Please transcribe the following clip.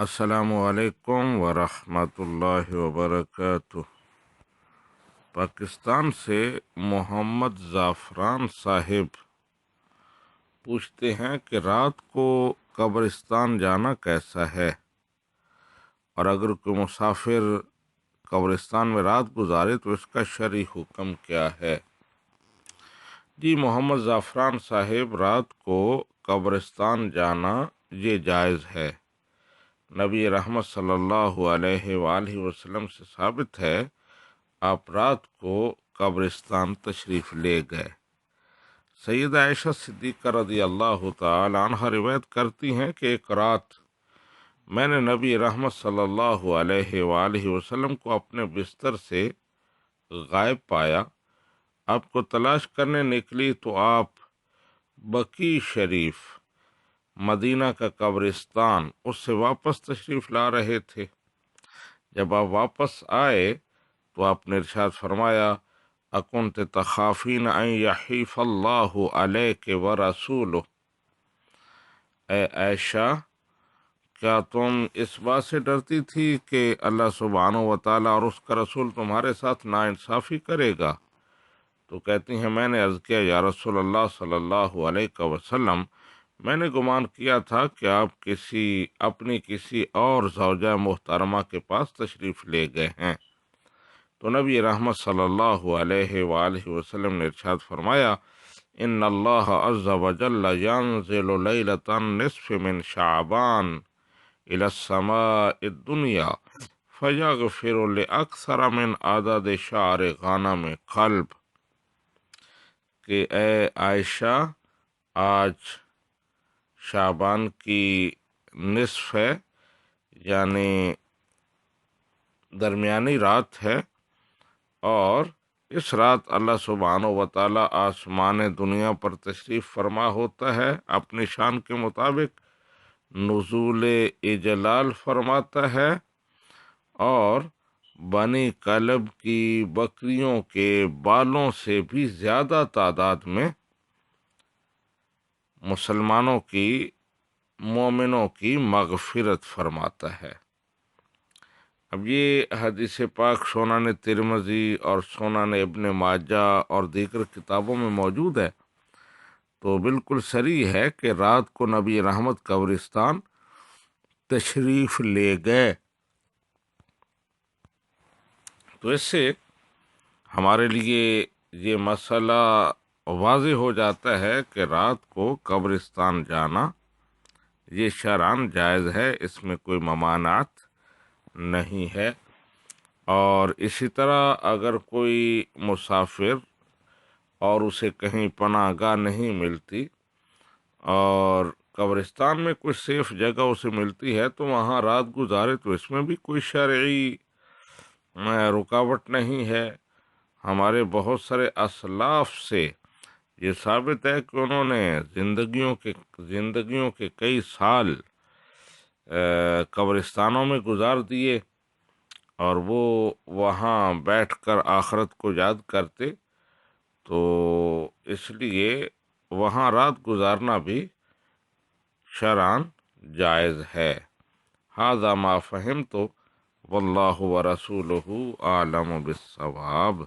السلام علیکم ورحمۃ اللہ وبرکاتہ۔ پاکستان سے محمد زعفران صاحب پوچھتے ہیں کہ رات کو قبرستان جانا کیسا ہے، اور اگر کوئی مسافر قبرستان میں رات گزارے تو اس کا شرعی حکم کیا ہے؟ جی محمد زعفران صاحب، رات کو قبرستان جانا یہ جائز ہے۔ نبی رحمت صلی اللہ علیہ وآلہ وسلم سے ثابت ہے، آپ رات کو قبرستان تشریف لے گئے۔ سیدہ عائشہ صدیقہ رضی اللہ تعالی عنہ روایت کرتی ہیں کہ ایک رات میں نے نبی رحمت صلی اللہ علیہ وآلہ وسلم کو اپنے بستر سے غائب پایا۔ آپ کو تلاش کرنے نکلی تو آپ بقیع شریف، مدینہ کا قبرستان، اس سے واپس تشریف لا رہے تھے۔ جب آپ واپس آئے تو آپ نے ارشاد فرمایا، اکنت تخافین ان یحیف اللہ علیک ورسولہ، اے عائشہ، کیا تم اس بات سے ڈرتی تھی کہ اللہ سبحانہ و تعالیٰ اور اس کا رسول تمہارے ساتھ ناانصافی کرے گا؟ تو کہتی ہیں، میں نے عرض کیا، یا رسول اللہ صلی اللہ علیہ وسلم، میں نے گمان کیا تھا کہ آپ اپنی کسی اور زوجہ محترمہ کے پاس تشریف لے گئے ہیں۔ تو نبی رحمت صلی اللہ علیہ وآلہ وسلم نے ارشاد فرمایا، ان اللہ عز وجل ینزل لیلۃ النصف من شعبان الی السماء الدنیا فیغفر لاکثر من عدد شعر غنم قلب، کہ اے عائشہ، آج شعبان کی نصف ہے، یعنی درمیانی رات ہے، اور اس رات اللہ سبحانہ و تعالیٰ آسمان دنیا پر تشریف فرما ہوتا ہے، اپنی شان کے مطابق نزول اجلال فرماتا ہے، اور بنی کلب کی بکریوں کے بالوں سے بھی زیادہ تعداد میں مسلمانوں کی، مومنوں کی مغفرت فرماتا ہے۔ اب یہ حدیث پاک سنن ترمذی اور سنن ابن ماجہ اور دیگر کتابوں میں موجود ہے، تو بالکل صریح ہے کہ رات کو نبی رحمت قبرستان تشریف لے گئے۔ تو اس سے ہمارے لیے یہ مسئلہ واضح ہو جاتا ہے کہ رات کو قبرستان جانا یہ شرعاً جائز ہے، اس میں کوئی ممانعت نہیں ہے۔ اور اسی طرح اگر کوئی مسافر اور اسے کہیں پناہ گاہ نہیں ملتی اور قبرستان میں کوئی سیف جگہ اسے ملتی ہے تو وہاں رات گزارے، تو اس میں بھی کوئی شرعی رکاوٹ نہیں ہے۔ ہمارے بہت سارے اسلاف سے یہ ثابت ہے کہ انہوں نے زندگیوں کے کئی سال قبرستانوں میں گزار دیے، اور وہ وہاں بیٹھ کر آخرت کو یاد کرتے، تو اس لیے وہاں رات گزارنا بھی شرعاً جائز ہے۔ ھذا ما فہمت واللہ ورسولہ اعلم بالصواب۔